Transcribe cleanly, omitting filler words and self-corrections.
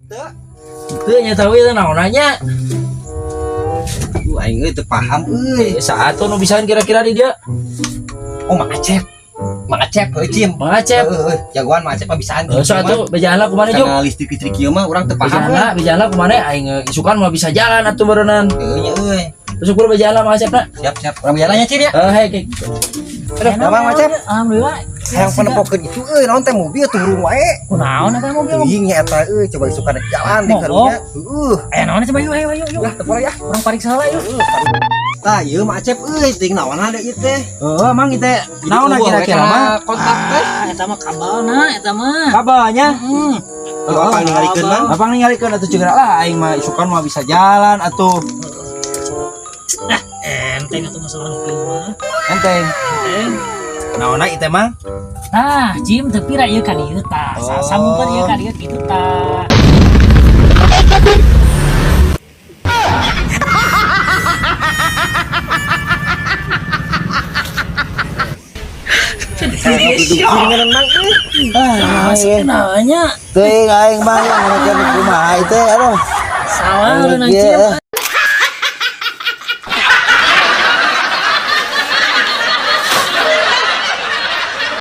Teu nya tahu itu naonanya. Aing euy teu paham euy. Saat nu bisaan kira-kira di dia. Oh Mang Acep. Mang Acep euy Cim. Mang Acep. Jagoan Mang Acep mah bisaan. Saat tuh bejalan kumana juk. Kana listrik-listrik kieu mah urang teu paham. Bejalan kumana aing isukan mah bisa jalan atuh berenang. Nya euy. Terus ukur bejalan Mang Acep na. Siap. Urang bejalannya Cim ya. Hei. Aduh, Mang Acep. Alhamdulillah. Hayang panepokeun itu euy naon teh mobil turun wae. Kunaon eta mobil? Teuing nya eta euy coba isukan jalan di karunya. Aya naon coba yuk. Lah teu ya. Urang pariksa heula yuk. Tah ieu Mang Acep euy ting naon ada ieu teh. Mang itu naon kira-kira mah? Kontak teh. Eta mah kabelna eta mah. Kabelnya. Apa ningalikeun Mang? Apa ningalikeun atuh ceuk lah aing mah isukan mah bisa jalan atuh. Enteng atuh masalah mobil mah. Enteng. Naonna ieu teh Mang? Tah, Jim teu pira ieu ka dieu tah. Sambungkeun ieu ka dieu kitu tah. Kuringan Mang euy. Nanya. Teuing aing mah ngeunakeun kumaha ieu teh aduh. Salah urang Jim.